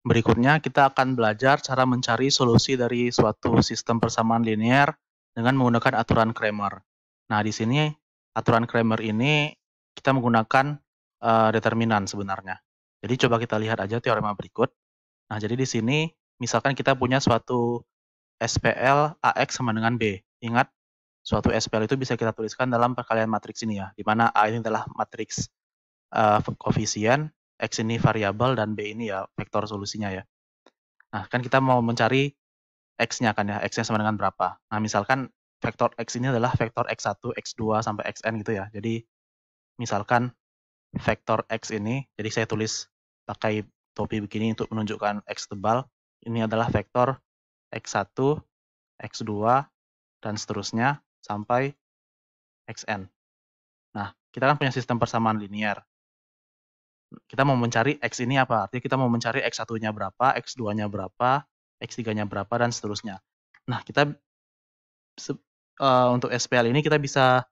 Berikutnya, kita akan belajar cara mencari solusi dari suatu sistem persamaan linear dengan menggunakan aturan Cramer. Nah, di sini aturan Cramer ini kita menggunakan determinan sebenarnya. Jadi coba kita lihat aja teorema berikut. Nah, jadi di sini misalkan kita punya suatu SPL AX sama dengan B. Ingat, suatu SPL itu bisa kita tuliskan dalam perkalian matriks ini ya, di mana A ini adalah matriks koefisien, X ini variabel, dan B ini ya vektor solusinya ya. Nah, kan kita mau mencari X-nya kan ya, X-nya sama dengan berapa. Nah, misalkan vektor X ini adalah vektor X1, X2, sampai Xn gitu ya. Jadi, misalkan vektor X ini, jadi saya tulis pakai topi begini untuk menunjukkan X tebal. Ini adalah vektor X1, X2, dan seterusnya sampai Xn. Nah, kita kan punya sistem persamaan linear. Kita mau mencari X ini apa? Artinya kita mau mencari X1-nya berapa, X2-nya berapa, X3-nya berapa, dan seterusnya. Nah, kita untuk SPL ini kita bisa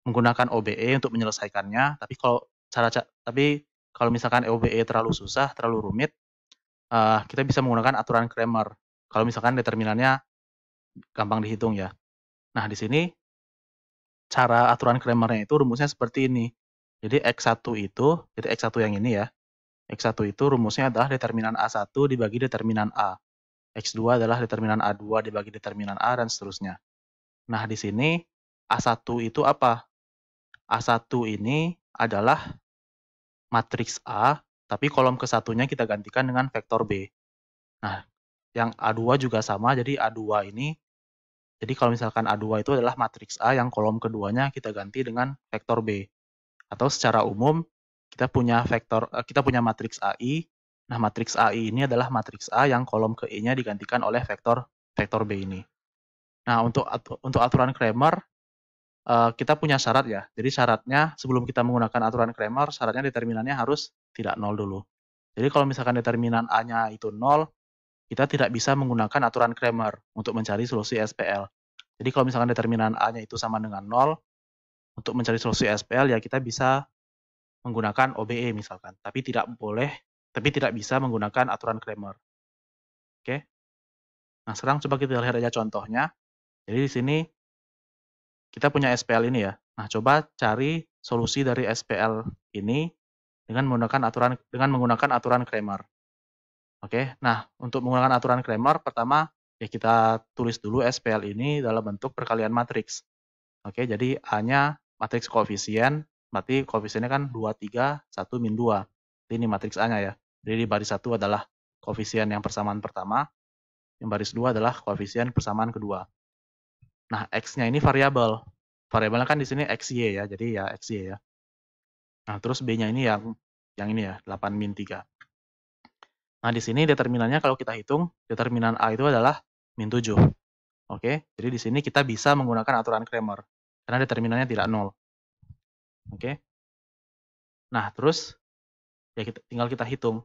menggunakan OBE untuk menyelesaikannya, tapi kalau misalkan OBE terlalu susah, terlalu rumit, kita bisa menggunakan aturan Cramer. Kalau misalkan determinannya gampang dihitung ya. Nah, di sini cara aturan Cramer-nya itu rumusnya seperti ini. Jadi jadi X1 yang ini ya, X1 itu rumusnya adalah determinan A1 dibagi determinan A. X2 adalah determinan A2 dibagi determinan A, dan seterusnya. Nah, di sini A1 itu apa? A1 ini adalah matriks A, tapi kolom ke-1-nya kita gantikan dengan vektor B. Nah, yang A2 juga sama, jadi A2 ini, jadi kalau misalkan A2 itu adalah matriks A yang kolom keduanya kita ganti dengan vektor B. Atau secara umum, kita punya matriks AI. Nah, matriks AI ini adalah matriks A yang kolom ke I-nya digantikan oleh vektor B ini. Nah, untuk aturan Cramer, kita punya syarat ya. Jadi syaratnya sebelum kita menggunakan aturan Cramer, syaratnya determinannya harus tidak 0 dulu. Jadi kalau misalkan determinan A-nya itu 0, kita tidak bisa menggunakan aturan Cramer untuk mencari solusi SPL. Jadi kalau misalkan determinan A-nya itu sama dengan 0, untuk mencari solusi SPL ya kita bisa menggunakan OBE misalkan, tapi tidak bisa menggunakan aturan Cramer. Oke. Nah, sekarang coba kita lihat aja contohnya. Jadi di sini kita punya SPL ini ya. Nah, coba cari solusi dari SPL ini dengan menggunakan aturan Cramer. Oke. Nah, untuk menggunakan aturan Cramer, pertama ya kita tulis dulu SPL ini dalam bentuk perkalian matriks. Oke, jadi A-nya matriks koefisien, berarti koefisiennya kan 2, 3, 1, min 2. Ini matriks A-nya ya. Jadi di baris 1 adalah koefisien yang persamaan pertama, yang baris 2 adalah koefisien persamaan kedua. Nah, X-nya ini variabel. Variabelnya kan di sini XY ya, jadi ya XY ya. Nah, terus B-nya ini yang ini ya, 8 min 3. Nah, di sini determinannya kalau kita hitung, determinan A itu adalah min 7. Oke, jadi di sini kita bisa menggunakan aturan Cramer, karena determinannya tidak 0. Oke. Nah, terus ya tinggal kita hitung.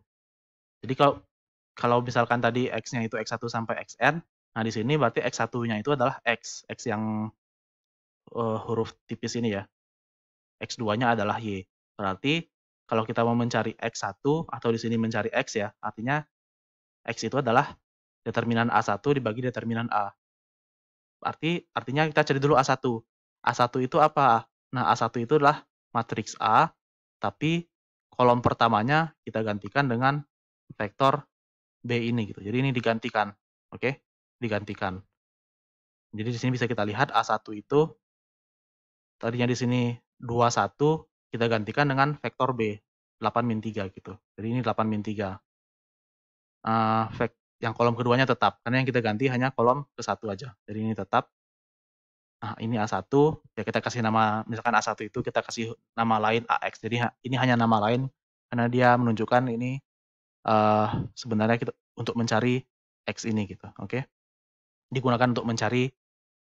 Jadi kalau misalkan tadi X-nya itu X1 sampai Xn, nah di sini berarti X1-nya itu adalah X yang huruf tipis ini ya. X2-nya adalah Y. Berarti kalau kita mau mencari X1 atau di sini mencari X ya, artinya X itu adalah determinan A1 dibagi determinan A. Artinya kita cari dulu A1. A1 itu apa? Nah, A1 itu adalah matriks A, tapi kolom pertamanya kita gantikan dengan vektor B ini gitu. Jadi ini digantikan. Oke? Digantikan. Jadi di sini bisa kita lihat A1 itu tadinya di sini 21 kita gantikan dengan vektor B 8 min 3 gitu. Jadi ini 8 min 3. Yang kolom keduanya tetap, karena yang kita ganti hanya kolom ke-1 aja. Jadi ini tetap. Nah, ini A1, ya kita kasih nama, misalkan A1 itu kita kasih nama lain AX. Jadi ini hanya nama lain, karena dia menunjukkan ini sebenarnya kita untuk mencari X ini gitu. Oke? Digunakan untuk mencari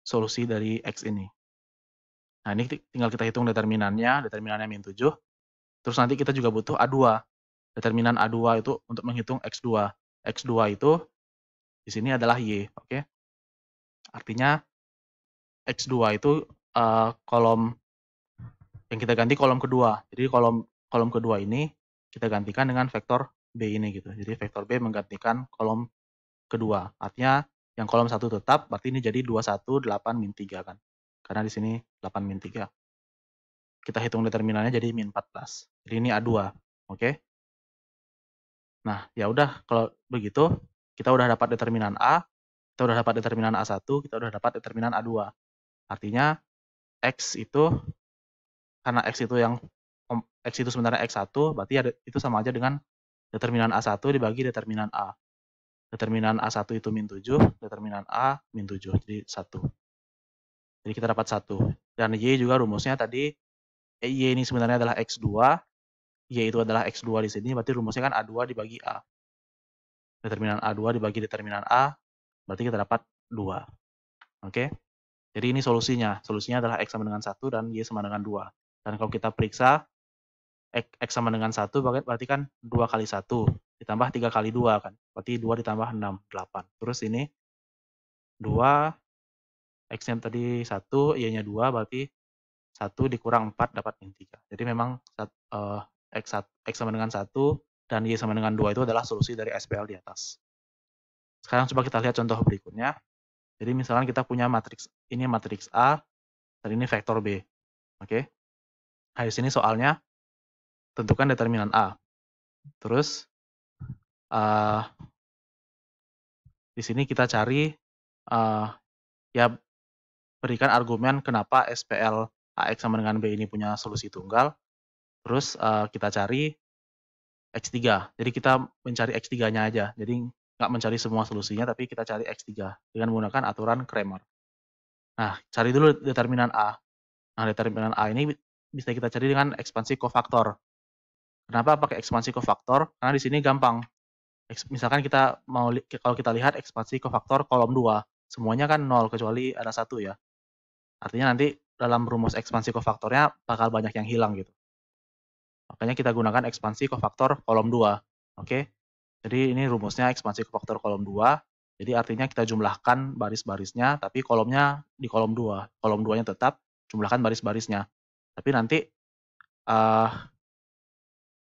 solusi dari X ini. Nah, ini tinggal kita hitung determinannya min 7. Terus nanti kita juga butuh A2. Determinan A2 itu untuk menghitung X2. X2 itu di sini adalah Y, oke? Artinya X2 itu kolom yang kita ganti kolom kedua. Jadi kolom kedua ini kita gantikan dengan vektor B ini gitu. Jadi vektor B menggantikan kolom kedua. Artinya yang kolom 1 tetap, berarti ini jadi 21, 8, min 3 kan. Karena di sini 8 min 3. Kita hitung determinannya jadi min 14. Jadi ini A2. Oke. Nah, ya udah kalau begitu kita udah dapat determinan A, kita udah dapat determinan A1, kita udah dapat determinan A2. Artinya X itu karena X itu sebenarnya X1, berarti itu sama aja dengan determinan A1 dibagi determinan A. Determinan A1 itu min 7, determinan A min 7, jadi 1. Jadi kita dapat 1. Dan Y juga rumusnya tadi, Y ini sebenarnya adalah X2, Y itu adalah X2 di sini, berarti rumusnya kan A2 dibagi A. Determinan A2 dibagi determinan A, berarti kita dapat 2. Oke? Jadi ini solusinya. Solusinya adalah X sama dengan 1 dan Y sama dengan 2. Dan kalau kita periksa, X sama dengan 1 berarti kan 2 kali 1, ditambah 3 kali 2 kan. Berarti 2 ditambah 6, 8. Terus ini 2, X-nya tadi 1, Y-nya 2, berarti 1 dikurang 4 dapat min 3. Jadi memang X sama dengan 1 dan Y sama dengan 2 itu adalah solusi dari SPL di atas. Sekarang coba kita lihat contoh berikutnya. Jadi misalkan kita punya matriks, ini matriks A, dan ini vektor B. Oke. Nah, di sini soalnya tentukan determinan A. Terus di sini kita cari ya berikan argumen kenapa SPL AX sama dengan B ini punya solusi tunggal. Terus kita cari X3. Jadi kita mencari X3-nya aja. Jadi nggak mencari semua solusinya, tapi kita cari X3 dengan menggunakan aturan Cramer. Nah, cari dulu determinan A. Nah, determinan A ini bisa kita cari dengan ekspansi kofaktor. Kenapa pakai ekspansi kofaktor? Karena di sini gampang. Misalkan kalau kita lihat ekspansi kofaktor kolom 2, semuanya kan 0 kecuali ada 1 ya. Artinya nanti dalam rumus ekspansi kofaktornya bakal banyak yang hilang gitu. Makanya kita gunakan ekspansi kofaktor kolom 2. Oke. Jadi ini rumusnya ekspansi kofaktor kolom 2. Jadi artinya kita jumlahkan baris-barisnya, tapi kolomnya di kolom 2. Kolom 2-nya tetap, jumlahkan baris-barisnya. Tapi nanti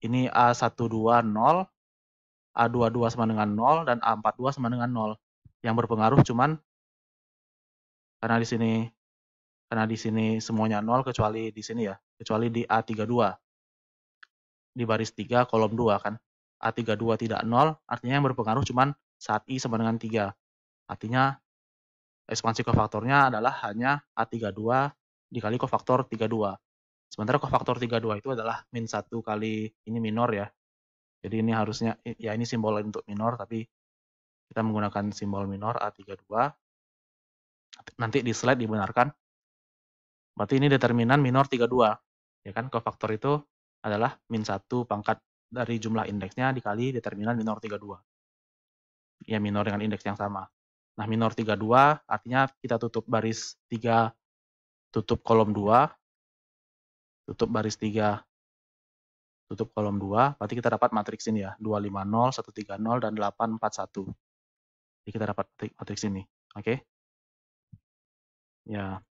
ini A12 0, A22 sama dengan 0, dan A42 sama dengan 0. Yang berpengaruh cuman karena di sini semuanya 0 kecuali di sini ya, kecuali di A32. Di baris 3 kolom 2 kan. A32 tidak 0, artinya yang berpengaruh cuman saat I sama dengan 3. Artinya ekspansi kofaktornya adalah hanya A32 dikali kofaktor 32. Sementara kofaktor 32 itu adalah min 1 kali ini minor ya. Jadi ini harusnya, ya ini simbol untuk minor, tapi kita menggunakan simbol minor A32. Nanti di slide dibenarkan. Berarti ini determinan minor 32. Ya kan, kofaktor itu adalah min 1 pangkat dari jumlah indeksnya dikali determinan minor 32. Ya minor dengan indeks yang sama. Nah, minor 32 artinya kita tutup baris 3, tutup kolom 2, tutup baris 3, tutup kolom 2, berarti kita dapat matriks ini ya, 250, 130, dan 841. Jadi kita dapat matriks ini, oke? Ya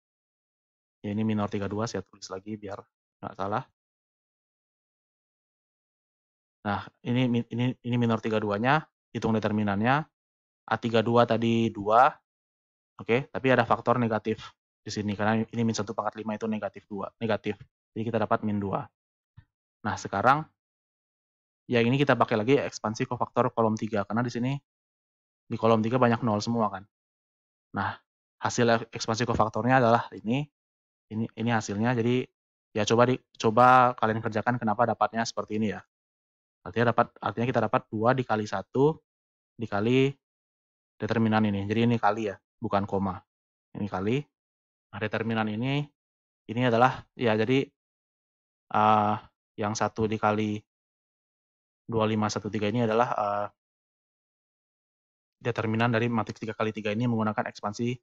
ini minor 32, saya tulis lagi biar nggak salah. Nah, ini minor 32-nya, hitung determinannya. A32 tadi 2, oke, tapi ada faktor negatif di sini, karena ini min 1 pangkat 5 itu negatif 2, negatif. Jadi kita dapat min 2. Nah, sekarang, ya ini kita pakai lagi ekspansi kofaktor kolom 3, karena di sini, di kolom 3 banyak 0 semua kan. Nah, hasil ekspansi kofaktornya adalah ini hasilnya, jadi ya coba kalian kerjakan kenapa dapatnya seperti ini ya. Artinya kita dapat 2 dikali 1 dikali determinan ini. Jadi ini kali ya, bukan koma. Ini kali. Nah, determinan ini adalah ya jadi yang 1 dikali 2513 ini adalah determinan dari matriks 3 kali 3 ini menggunakan ekspansi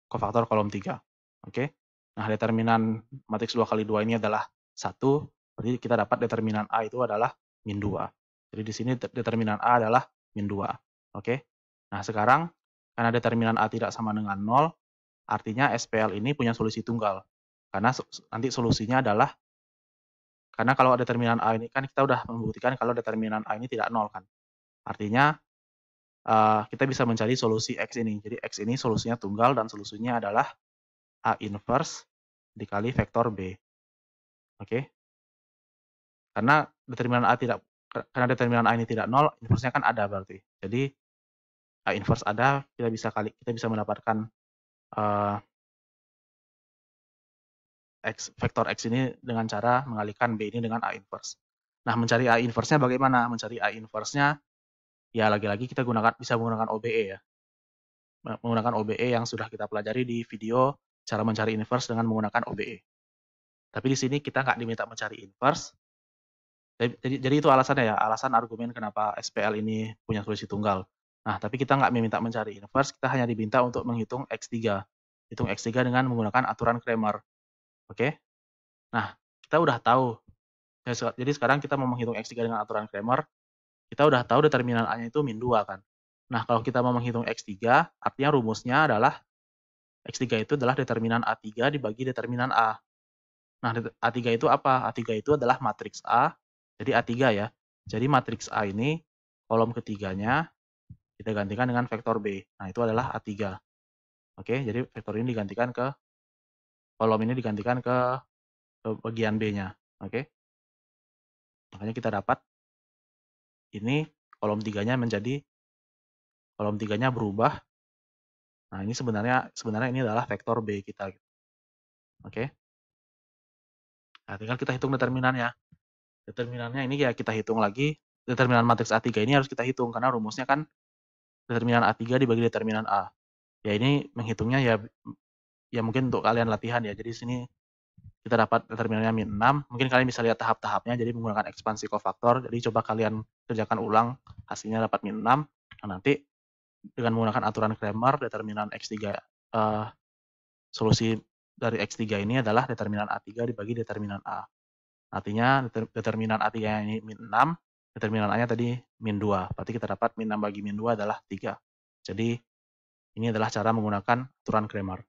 kofaktor kolom 3. Oke. Nah, determinan matriks 2 kali 2 ini adalah 1, berarti kita dapat determinan A itu adalah min 2. Jadi di sini determinan A adalah min 2. Oke. Nah, sekarang karena determinan A tidak sama dengan 0, artinya SPL ini punya solusi tunggal. Karena nanti solusinya adalah Karena kalau determinan A ini kan kita udah membuktikan kalau determinan A ini tidak nol kan. Artinya kita bisa mencari solusi X ini. Jadi X ini solusinya tunggal dan solusinya adalah A inverse dikali vektor B. Oke. Karena determinan A ini tidak nol, inverse-nya kan ada berarti. Jadi A inverse ada, kita bisa mendapatkan vektor X ini dengan cara mengalihkan B ini dengan A inverse. Nah, mencari A inverse-nya bagaimana? Mencari A inverse-nya, ya lagi-lagi kita bisa menggunakan OBE ya. Menggunakan OBE yang sudah kita pelajari di video cara mencari inverse dengan menggunakan OBE. Tapi di sini kita nggak diminta mencari inverse. Jadi itu alasannya ya, alasan argumen kenapa SPL ini punya solusi tunggal. Nah, tapi kita nggak diminta mencari inverse, kita hanya diminta untuk menghitung X3. Hitung X3 dengan menggunakan aturan Cramer. Oke? Nah, kita udah tahu. Jadi sekarang kita mau menghitung X3 dengan aturan Cramer, kita udah tahu determinan A-nya itu min 2 kan. Nah, kalau kita mau menghitung X3, artinya rumusnya adalah X3 itu adalah determinan A3 dibagi determinan A. Nah, A3 itu apa? A3 itu adalah matriks A, jadi A3 ya. Jadi matriks A ini, kolom ketiganya, kita gantikan dengan vektor B. Nah, itu adalah A3. Oke, jadi vektor ini digantikan ke, kolom ini digantikan ke bagian B-nya. Oke. Makanya kita dapat, ini kolom 3-nya menjadi, kolom 3-nya berubah. Nah, ini sebenarnya ini adalah vektor B kita. Oke. Nah, tinggal kita hitung determinannya. Determinannya ini ya kita hitung lagi, determinan matriks A3 ini harus kita hitung, karena rumusnya kan determinan A3 dibagi determinan A. Ya ini menghitungnya ya mungkin untuk kalian latihan ya. Jadi sini kita dapat determinannya min 6. Mungkin kalian bisa lihat tahap-tahapnya, jadi menggunakan ekspansi kofaktor. Jadi coba kalian kerjakan ulang, hasilnya dapat min 6. Nah, nanti dengan menggunakan aturan Cramer, determinan X3, solusi dari X3 ini adalah determinan A3 dibagi determinan A. Artinya determinan A3 ini min 6, determinan A-nya tadi min 2. Berarti kita dapat min 6 bagi min 2 adalah 3. Jadi ini adalah cara menggunakan aturan Cramer.